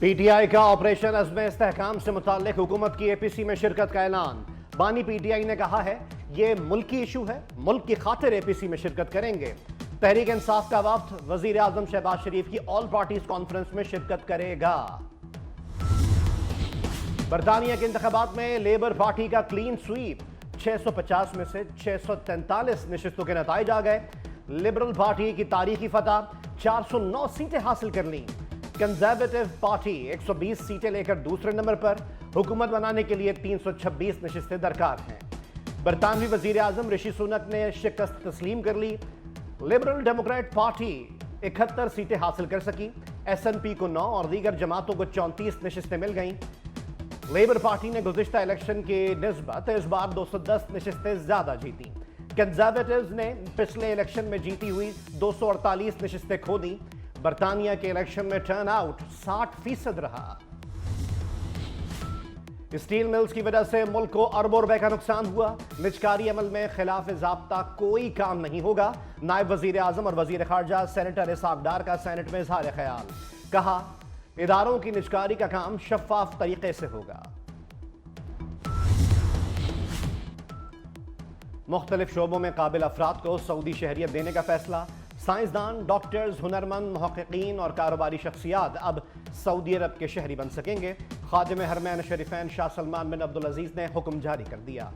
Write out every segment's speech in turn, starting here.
PTI का operation अज़्म इस्तेहकाम से मुताल्लिक हुकूमत की एपीसी में शिरकत का ऐलान। बानी पीटीआई ने कहा है ये मुल्की इशू है, मुल्क की खातिर एपीसी में शिरकत करेंगे। तहरीक इंसाफ का वफ्द वजीर आजम शहबाज शरीफ की ऑल पार्टीज कॉन्फ्रेंस में शिरकत करेगा। बरतानिया के इंतखाबात में लेबर पार्टी का क्लीन स्वीप, 650 में से 643 नशिस्तों के नताइज आ गए। लिबरल पार्टी की तारीखी फतह, 409 सीटें हासिल कर ली। कंजर्वेटिव पार्टी 120 सीटें लेकर दूसरे नंबर पर, हुकूमत बनाने के लिए 326 नशिस्तें दरकार हैं। बरतानवी वजीर आजम ऋषि सुनक ने शिकस्त तस्लीम कर ली। लिबरल डेमोक्रेट पार्टी 71 सीटें हासिल कर सकी। SNP को 9 और दीगर जमातों को 34 नशिस्तें मिल गईं। लेबर पार्टी ने गुज़िश्ता इलेक्शन के निस्बत इस बार 210 नशिस्तें ज्यादा जीती। कंजर्वेटिव्स ने पिछले इलेक्शन में जीती हुई 248 नशिस्तें खो दी। बरतानिया के इलेक्शन में टर्न आउट 60% रहा। स्टील मिल्स की वजह से मुल्क को अरबों रुपए का नुकसान हुआ। निजकारी अमल में खिलाफ ज़ाब्ता कोई काम नहीं होगा। नायब वजीर आजम और वजीर खारजा सेनेटर इसहाक डार का सेनेट में इजहार ख्याल, कहा इदारों की निजकारी का काम शफाफ तरीके से होगा। मुख्तलिफ शोबों में काबिल अफराद को सऊदी शहरियत देने का फैसला। साइंसदान, डॉक्टर्स, हुनरमंद, मुहक्किकीन और कारोबारी शख्सियात अब सऊदी अरब के शहरी बन सकेंगे। खादिम हरमैन शरीफैन शाह सलमान बिन अब्दुल अजीज ने हुक्म जारी कर दिया।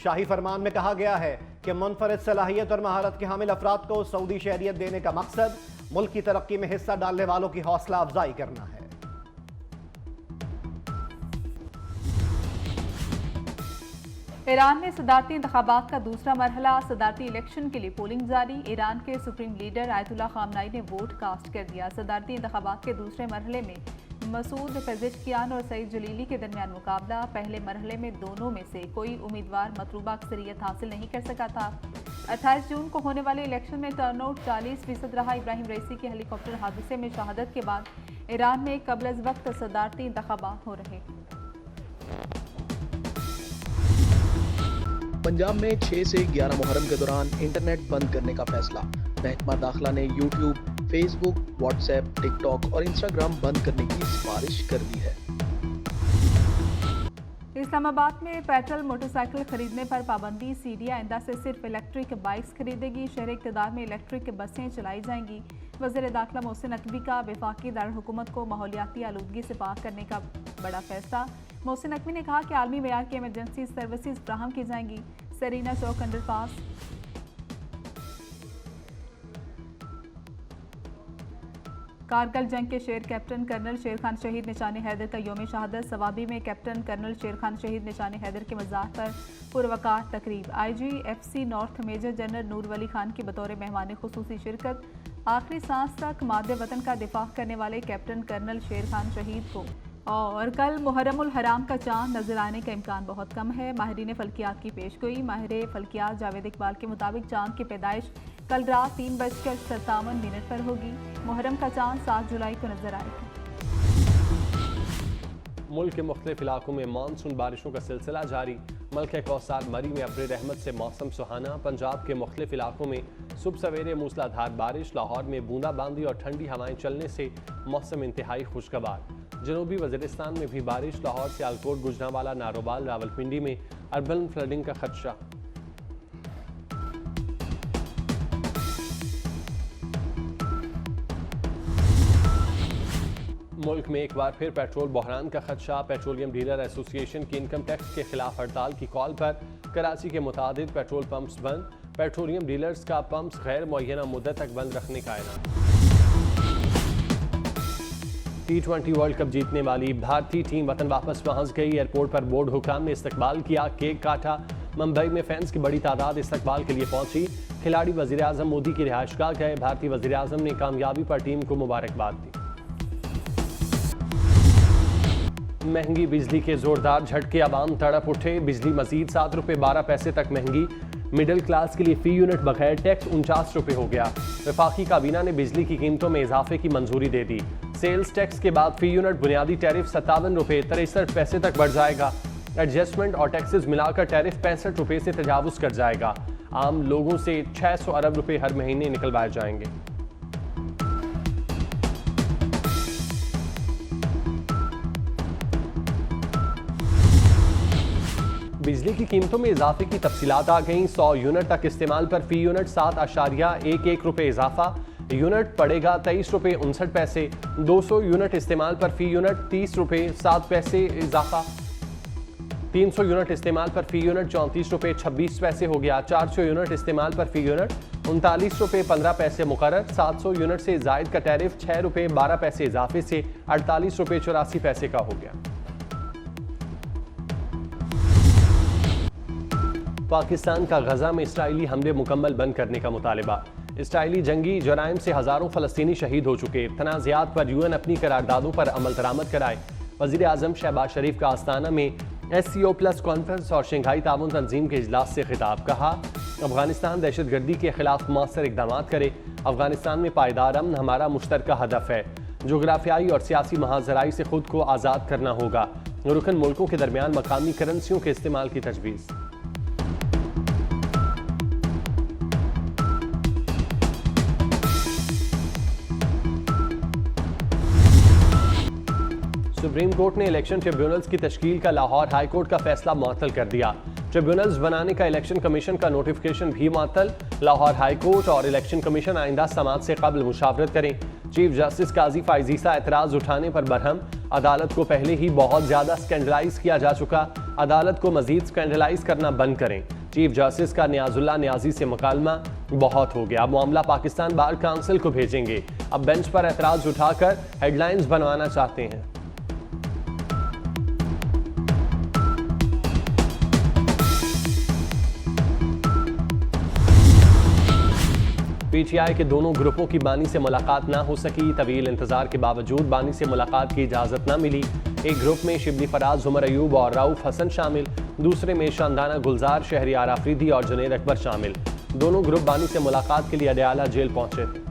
शाही फरमान में कहा गया है कि मुनफरिद सलाहियत और महारत के हामिल अफराद को सऊदी शहरियत देने का मकसद मुल्क की तरक्की में हिस्सा डालने वालों की हौसला अफजाई करना है। ईरान में सदारती इंतखाबात का दूसरा मरहला, सदारती इलेक्शन के लिए पोलिंग जारी। ईरान के सुप्रीम लीडर आयतुल्लाह खामनाई ने वोट कास्ट कर दिया। सदारती इंतखाबात के दूसरे मरहले में मसूद पेज़ेश्कियान और सईद जलीली के दरमियान मुकाबला। पहले मरहले में दोनों में से कोई उम्मीदवार मतलूबा अक्सरियत हासिल नहीं कर सका था। 28 जून को होने वाले इलेक्शन में टर्नआउट 40% रहा। इब्राहिम रईसी के हेलीकॉप्टर हादसे में शहादत के बाद ईरान में कबल अज़ वक्त सदारती इंतखाबात हो रहे। पंजाब में 6 से 11 मुहर्रम के दौरान इंटरनेट बंद करने का फैसला। महकमा दाखिला ने यूट्यूब, फेसबुक, व्हाट्सएप, टिकटॉक और इंस्टाग्राम बंद करने की सिफारिश कर दी है। इस्लामाबाद में पेट्रोल मोटरसाइकिल खरीदने पर पाबंदी। सीडी आइंदा से सिर्फ इलेक्ट्रिक बाइक्स खरीदेगी। शहर इक़्तिदार में इलेक्ट्रिक बसें चलाई जाएंगी। वज़ीर दाखिला मोहसिन नकवी का वफाकी दारुल-हुकूमत को माहौलियाती आलूदगी से पाक करने का बड़ा फैसला। मोहसिन नकवी ने कहा कि आलमी मेयार की इमरजेंसी सर्विसेज फ्राहम की जाएंगी। सरीना चौक अंडरपास, कारगिल जंग के शेर कैप्टन कर्नल शेर खान शहीद निशान हैदर का यौम शहादत। सवाबी में कैप्टन कर्नल शेर खान शहीद निशान हैदर के मज़ार पर पुरवकार तकरीब। IGFC नॉर्थ मेजर जनरल नूर वली खान की बतौर मेहमान खुसूसी शिरकत। आखिरी सांस तक मादे वतन का दिफा करने वाले कैप्टन कर्नल शेर खान शहीद को। और कल मुहर्रमुल हराम का चांद नजर आने का इम्कान बहुत कम है। माहिरीन फल्कियात की पेशगोई। माहिर फल्कियात जावेद इकबाल के मुताबिक चांद की पैदाइश कल रात 3:57 पर होगी। मुहर्रम का चांद 7 जुलाई को नजर आएगा। मुल्क के मुख्तलिफ इलाकों में मानसून बारिशों का सिलसिला जारी। मलके कौसार मरी में अब्र रहमत से मौसम सुहाना। पंजाब के मुख्तलिफ इलाकों में सुबह सवेरे मूसलाधार बारिश। लाहौर में बूंदाबांदी और ठंडी हवाएं चलने से मौसम इंतहाई खुशगवार। जनूबी वज़ीरिस्तान में भी बारिश। लाहौर, सियालकोट, गुजरांवाला, नारोबाल, रावलपिंडी में अर्बन फ्लडिंग का खदशा। मुल्क में एक बार फिर पेट्रोल बहरान का खदशा। पेट्रोलियम डीलर एसोसिएशन की इनकम टैक्स के खिलाफ हड़ताल की कॉल पर कराची के मुतादिद पेट्रोल पंप्स बंद। पेट्रोलियम डीलर्स का पंप्स गैर मुअय्यना मुद्दत तक बंद रखने का ऐलान। T20 वर्ल्ड कप जीतने वाली भारतीय टीम वतन वापस पहुंच गई। एयरपोर्ट पर बोर्ड हुकाम ने इस्तकबाल किया, केक काटा। मुंबई में फैंस की बड़ी तादाद इस्तकबाल के लिए पहुंची। खिलाड़ी वजीर आजम मोदी की रिहाइशगाह गए। भारतीय वजीर आजम ने कामयाबी पर टीम को मुबारकबाद दी। महंगी बिजली के जोरदार झटके, आवाम तड़प उठे। बिजली मजीद 7 रुपये 12 पैसे तक महंगी। मिडिल क्लास के लिए फी यूनिट बगैर टैक्स 49 रुपये हो गया। वफाकी काबीना ने बिजली की कीमतों में इजाफे की मंजूरी दे दी। सेल्स टैक्स के बाद फी यूनिट बुनियादी टैरिफ 57 रुपये 63 पैसे तक बढ़ जाएगा। एडजस्टमेंट और टैक्सेस मिलाकर टैरिफ 65 रुपये से तजावुज कर जाएगा। आम लोगों से 600 अरब रुपये हर महीने निकलवाए जाएंगे। बिजली की कीमतों में इजाफे की तफसीलात आ गईं। 100 यूनिट तक इस्तेमाल पर फी यूनिट 7.11 रुपये इजाफा, यूनिट पड़ेगा 23 रुपये 59 पैसे। 200 यूनिट इस्तेमाल पर फी यूनिट 30 रुपये 7 पैसे इजाफा, 300 यूनिट इस्तेमाल पर फी यूनिट 34 रुपये 26 पैसे हो गया। 400 यूनिट इस्तेमाल पर फी यूनिट 39 रुपये 15 पैसे मुकर्रर। 700 यूनिट से जायद का टैरिफ 6 रुपये 12 पैसे इजाफे से 48 रुपये 84 पैसे का हो गया। पाकिस्तान का गजा में इसराइली हमले मुकम्मल बंद करने का मुतालबा। इसराइली जंगी जराइम से हजारों फलस्तीनी शहीद हो चुके। तनाज़ात पर यूएन अपनी करारदादों पर अमल दरामद कराए। वज़ीर आज़म शहबाज शरीफ का आस्ताना में SCO+ कॉन्फ्रेंस और शंघाई ताउन तंजीम के इजलास से खिताब। कहा, अफगानिस्तान दहशतगर्दी के खिलाफ मौसर इकदाम करे। अफगानिस्तान में पायदार अमन हमारा मुश्तरका हदफ है। जोग्राफियाई और सियासी महाजराई से खुद को आज़ाद करना होगा। रुकन मुल्कों के दरमियान मकामी करेंसियों के इस्तेमाल की तजवीज़। सुप्रीम कोर्ट ने इलेक्शन ट्रिब्यूनल्स की तश्कील का लाहौर हाई कोर्ट का फैसला मुअत्तल कर दिया। ट्रिब्यूनल्स बनाने का इलेक्शन कमीशन का नोटिफिकेशन भी मुअत्तल। लाहौर हाई कोर्ट और इलेक्शन कमीशन आइंदा समाअत से कबल मुशावरत करें। चीफ जस्टिस काजी फाइजीसा एतराज उठाने पर बरहम। अदालत को पहले ही बहुत ज्यादा स्कैंडलाइज किया जा चुका, अदालत को मजीद स्कैंडलाइज करना बंद करें। चीफ जस्टिस का नियाजुल्लाह नियाजी से मुकालमा, बहुत हो गया, मामला पाकिस्तान बार काउंसिल को भेजेंगे। अब बेंच पर एतराज उठाकर हेडलाइंस बनवाना चाहते हैं। PTI के दोनों ग्रुपों की बानी से मुलाकात ना हो सकी। तवील इंतजार के बावजूद बानी से मुलाकात की इजाजत ना मिली। एक ग्रुप में शिबली फराज, उमर अयूब और राउफ हसन शामिल, दूसरे में शानदाना गुलजार, शहरियार आफरीदी और जुनैद अकबर शामिल। दोनों ग्रुप बानी से मुलाकात के लिए अडयाला जेल पहुंचे थे।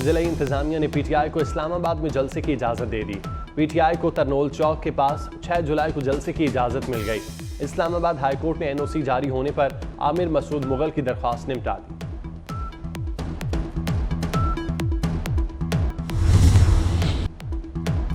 जिला इंतजामिया ने PTI को इस्लामाबाद में जलसे की इजाजत दे दी। PTI को तरनोल चौक के पास 6 जुलाई को जलसे की इजाजत मिल गई। इस्लामाबाद हाई कोर्ट ने NOC जारी होने पर आमिर मसूद मुगल की दरख्वास्त निपटा दी।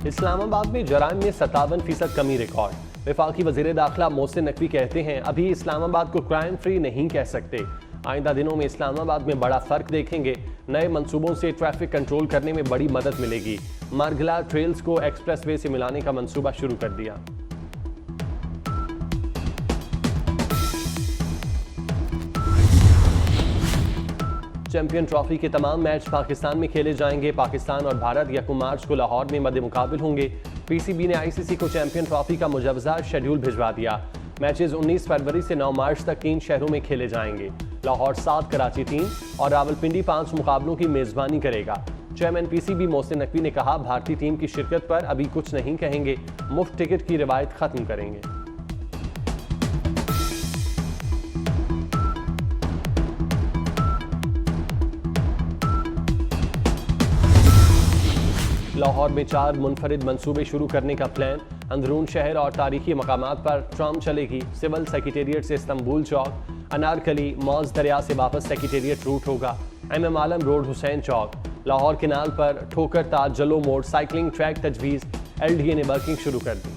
इस्लामाबाद में जराइम में 57% कमी रिकॉर्ड। वफाकी वजीर दाखिला मोहसिन नकवी कहते हैं, अभी इस्लामाबाद को क्राइम फ्री नहीं कह सकते। आइंदा दिनों में इस्लामाबाद में बड़ा फर्क देखेंगे। नए मंसूबों से ट्रैफिक कंट्रोल करने में बड़ी मदद मिलेगी। मार्गला ट्रेल्स को एक्सप्रेसवे से मिलाने का मंसूबा शुरू कर दिया। चैंपियन ट्रॉफी के तमाम मैच पाकिस्तान में खेले जाएंगे। पाकिस्तान और भारत 1 मार्च को लाहौर में मद्दे मुकाबिल होंगे। PCB ने ICC को चैंपियन ट्रॉफी का मुजवजा शेड्यूल भिजवा दिया। मैचेस 19 फरवरी से 9 मार्च तक 3 शहरों में खेले जाएंगे। लाहौर 7, कराची 3 और रावलपिंडी 5 मुकाबलों की मेजबानी करेगा। चेयरमैन PCB मोहसिन नकवी ने कहा, भारतीय टीम की शिरकत पर अभी कुछ नहीं कहेंगे, मुफ्त टिकट की रिवायत खत्म करेंगे। लाहौर में 4 मुनफरिद मंसूबे शुरू करने का प्लान। अंदरून शहर और तारीखी मकामात पर ट्राम चलेगी। सिविल सेक्रेटेरिएट से इस्तंबुल चौक, अनारकली, मौज दरिया से वापस सेक्रेटेरिएट रूट होगा। MM आलम रोड, हुसैन चौक, लाहौर केनाल पर ठोकर ताज, जलो मोड़, साइकिलिंग ट्रैक तजवीज़। LDA ने वर्किंग शुरू कर दी।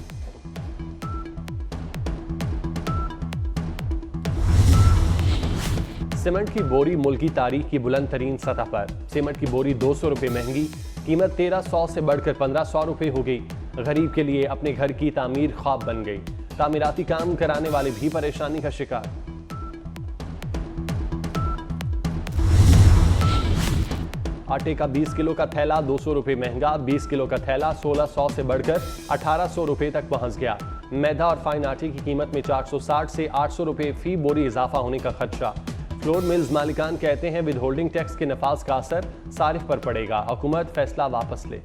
सीमेंट की बोरी मुल्की तारीख की बुलंद तरीन सतह पर। सीमेंट की बोरी 200 रुपये महंगी, कीमत 1300 से बढ़कर 1500 रुपये हो गई। गरीब के लिए अपने घर की तामीर ख्वाब बन गई। तामीराती काम कराने वाले भी परेशानी का शिकार। आटे का 20 किलो का थैला 200 रुपये महंगा। 20 किलो का थैला 1600 से बढ़कर 1800 रुपये तक पहुंच गया। मैदा और फाइन आटे की कीमत में 460 से 800 रुपये फी बोरी इजाफा होने का खदशा। फ्लोर मिल्स मालिकान कहते हैं, विद होल्डिंग टैक्स के नफाज का असर सारिफ पर पड़ेगा। हुकूमत फैसला वापस ले।